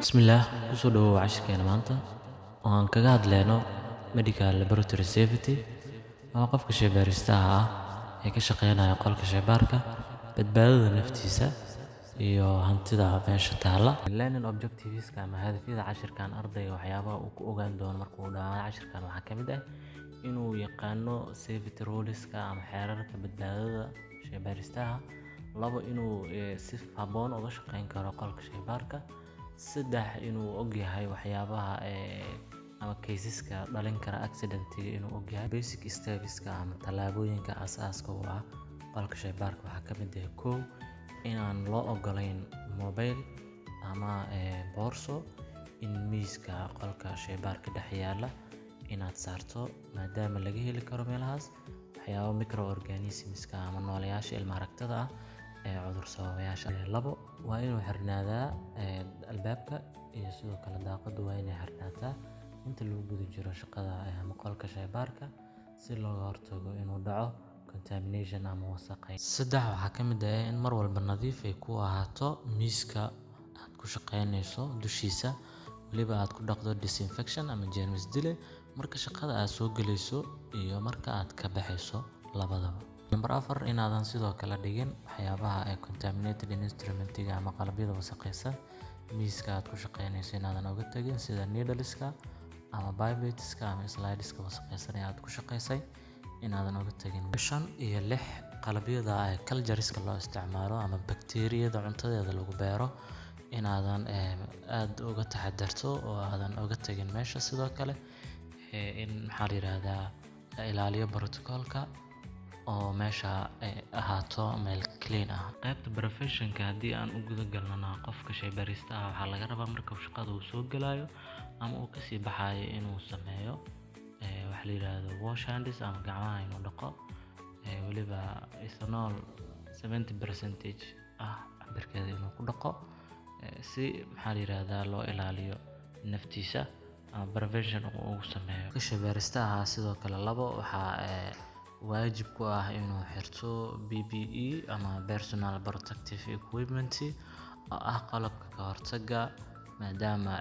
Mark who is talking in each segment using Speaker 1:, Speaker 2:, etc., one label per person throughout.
Speaker 1: Bismillah, kusoo dhawow cashirkeena maanta oo aan kaga hadlayno medical laboratory safety ama qofka shaybaaristaha ah ee ka shaqeynaya qolka shaybaarka, badbaadada naftiisa iyo hantida meesha taalla. Learning objectives-ka ama hadafyada cashirkan ardayga waxyaabaha uu ku ogaan doono marka uu dhammaado cashirkan waxaa ka mid ah inuu yaqaano safety rules-ka ama xeerarka badbaadada shaybaaristaha. 2 inuu si habboon uga shaqeyn karo qolka shaybaarka. 3 inuu ogyahay waxyaabaha ama cases-ka dhalin kara accident-iga inuu ogyahay. Basic steps-ka ama tallaabooyinka aasaaska u ah qolka shaybaarka waxaa ka mid ah 1 inaan loo ogolayn mobile ama boorso in miiska qolka shaybaarka dhex yaalla inaad saarto, maadaama laga heli karo meelahaas waxyaabo microorganisms-ka ama nooleyaasha ilma aragtada ah ee cudur sababayaasha. 2 waa inuu xirnaadaa albaabka iyo sidoo kale daaqaddu waa inay xirnaataa inta lagu guda jiro shaqada ama qolka shaybaarka si looga hortago inuu dhaco contamination ama wasakheyn. 3 waxaa ka mid ah in mar walba nadiif ay ku ahaato miiska aad ku shaqeynayso dushiisa, waliba aad ku dhaqdo disinfection ama jeermis dile marka shaqada aad soo galayso iyo marka aad ka baxayso labadaba. Number 4 inaadan sidoo kale dhigin waxyaabaha contaminated instruments-ka ama qalabyada wasakhaysan miiska aad ku shaqeynayso inaadan uga tagin sida needles-ka ama pipettes-ka ama slides-ka wasakhaysan ee aad ku shaqeysay inaadan uga tagin. 5 iyo 6 qalabyada cultures-ka loo isticmaalo ama bakteeriyada cuntadeeda lagu beero inaadan aad uga taxadarto oo aadan uga tagin meesha. Sidoo kale in la ilaaliyo protocol-ka oo meesha ay ahaato meel clean ah. Qaybta profession-ka haddii aan u guda galnana qofka shaybaarista ah waxaa laga rabaa marka shaqada uu soo galayo ama uu kasii baxayo inuu sameeyo waxa la yiraahdo wash hands ama gacmaha inuu dhaqo, waliba ethanol 70% ah cabirkeeda inuu ku dhaqo si loo ilaaliyo naftiisa ama prevention uu sameeyo. Qofka shaybaarista ah sidoo kale 2 waxaa waajib ku ah inuu xirto PPE ama personal protective equipment oo ah qalabka ka hortagga maadaama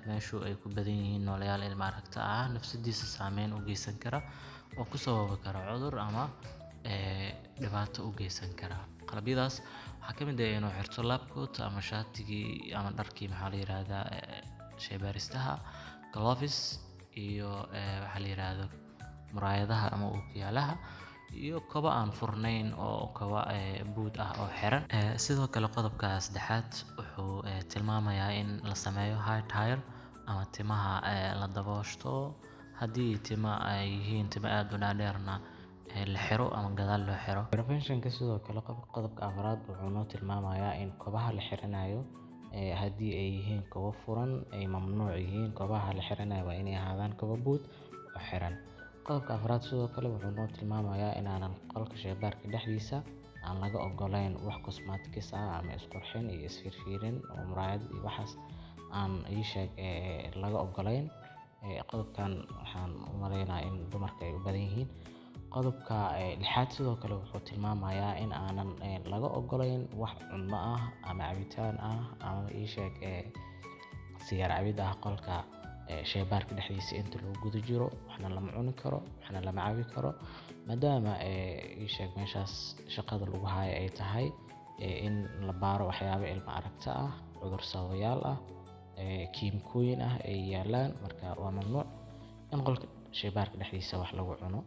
Speaker 1: meeshu ay ku badan yihiin nooleyaal ilma aragta ah nafsidiisa saameyn u geysan kara oo ku sababi kara cudur ama dhibaato u geysan kara. Qalabyadaas waxaa ka mid ah inuu xirto lab coat ama shaatigii ama dharkii shaybaaristaha, gloves iyo muraayadaha ama ookiyaalaha iyo kabo aan furnayn oo kabo boot ah oo xiran. Sidoo kale qodobka 3 wuxuu tilmaamayaa in la sameeyo hair tie ama timaha la daboosho haddii timaha ay yihiin timo aad u dhaadheerna la xiro ama gadaal loo xiro. Prevention-ka sidoo kale qodobka 4 wuxuu noo tilmaamayaa in kabaha la xiranayo haddii ay yihiin kabo furan ay mamnuuc yihiin. Kabaha la xiranayo waa inay ahaadaan kabo boot oo xiran. Qodobka 4 sidoo kale wuxuu noo tilmaamayaa inaanan qolka shaybaarka dhexdiisa aan laga ogolayn wax cosmetics ah ama isqurxin iyo isfiirfiirin oo muraayad iyo waxaas aan laga ogolayn. Qodobkan waxaan u maleynayaa in dumarka ay u badan yihiin. Qodobka 6 sidoo kale wuxuu tilmaamayaa in aanan laga ogolayn wax cunno ah ama cabitaan ah ama sigaar cabid ah qolka shaybaarka dhexdiisa inta lagu guda jiro. Waxna lama cuni karo, waxna lama cabi karo maadaama meeshaas shaqada lagu hayo ay tahay in la baaro waxyaabo ilma aragta ah, cudur sababayaal ah, kiimikooyin ah ay yaalaan. Marka waa mamnuuc in qolka shaybaarka dhexdiisa wax lagu cuno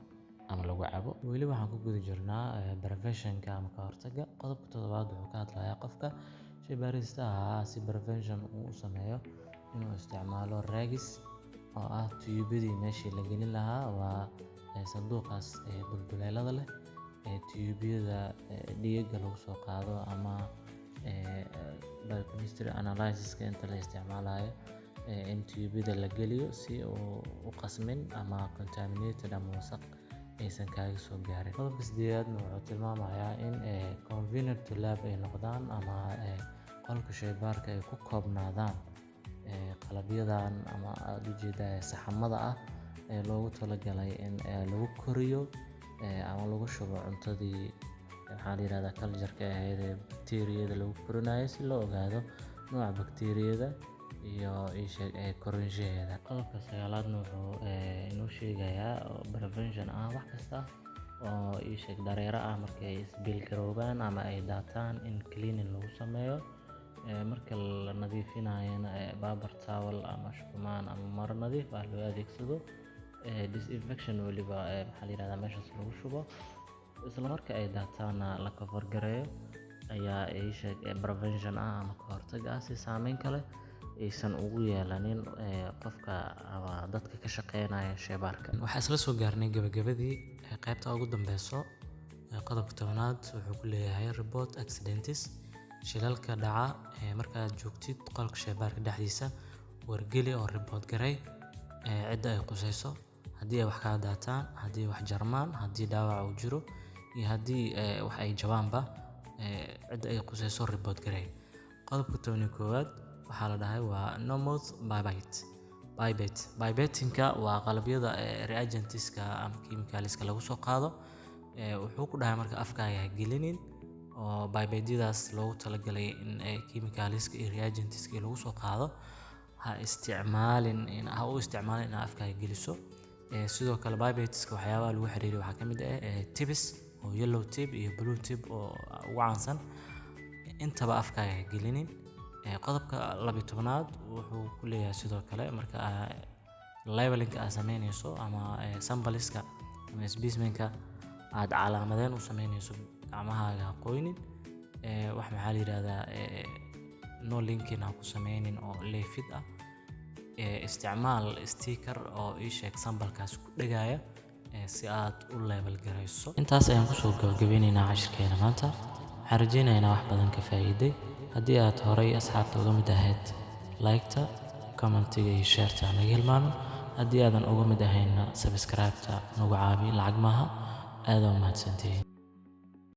Speaker 1: ama lagu cabo. Weli waxaan ku guda jirnaa prevention-ka ama ka hortagga. Qodobka 7 wuxuu ka hadlayaa qofka shaybaaristaha si prevention uu u sameeyo inuu isticmaalo rags oo ah tubadii meeshii la gelin lahaa waa sanduuqaas dulduleelada leh tubada dhiigga lagu soo qaado ama biochemistry analysis-ka inta la isticmaalayo in tubada la geliyo si uu u qasmin ama contaminated ama wasakh aysan kaaga soo gaarin. Qodobka 8 wuxuu tilmaamayaa in convenient lab ay noqdaan ama qolka shaybaarka ay ku koobnaadaan qalabyadan ama aad u jeedaa saxamada ah ee loogu talagalay in lagu koriyo ama lagu shubo cuntadii culture-ka ahayd ee bakteeriyada lagu korinayo si loo ogaado nooca bakteeriyada iyo ii sheeg koronshaheeda. Qodobka sagaalaadna wuxuu inoo sheegayaa prevention wax kasta oo ii sheeg dareere markay isbiil garoobaan ama ay daataan in cleaning lagu sameeyo. Marka la nadiifinayana paper towel ama shukumaan ama maro nadiif loo adeegsado. Disinfection waliba maxaa la yiraahdaa meeshaas lagu shubo, isla marka ay daataana la cover gareeyo ayaa ii sheeg prevention ama ka hortag si saameyn kale aysan ugu yeelanin qofka ama dadka ka shaqeynaya shaybaarka. Waxaa isla soo gaarnay gabagabadii qaybta ugu dambeyso. Qodobka 10aad wuxuu ku leeyahay report accidents, shilalka dhaca markaad joogtid qolka shaybaarka dhexdiisa. Wargeli oo report garay cidda ay qusayso, haddii ay wax ka daataan, haddii wax jarmaan, haddii dhaawac uu jiro iyo haddii wax ay jabaanba cidda ay qusayso report garay. Qodobka 11aad waxaa la dhahay waa no mouth pipette. Pipetting-ka waa qalabyada reagents-ka ama chemicals-ka lagu soo qaado. Wuxuu ku dhahay marka afkaaga gelinin oo pipette-yadaas loogu talagalay in chemicals-ka iyo reagents-ka lagu soo qaado ha u isticmaalin in afkaaga geliso. Sidoo kale pipettes-ka waxyaabaha lagu xiriiriyo waxaa ka mid tips oo yellow tip iyo blue tip oo ugu caansan, intaba afkaaga gelinin. Qodobka 12aad wuxuu ku leeyahay sidoo kale marka labeling aad sameynayso ama sampleska ama specimen-ka aad calaamadeen u sameynayso, gacmahaaga qoynin. Wax maxaa la yiraahdaa no linking ku sameynin oo leefid isticmaal sticker oo ii sheeg sambalkaas ku dhagaya si aad u level garayso. Intaas ayaan ku soo gabagabaynaynaa cashirkeena maanta. Waxaan rajaynayaa wax badan ka faa'iiday. Haddii aad horay asxaabta uga mid ahayd, like-ta, comment-iga iyo share-ta naga hilmaamin. Haddii aadan uga mid ahayna subscribe-ta nagu caabi, lacag maaha. aad u mahadsantihiin.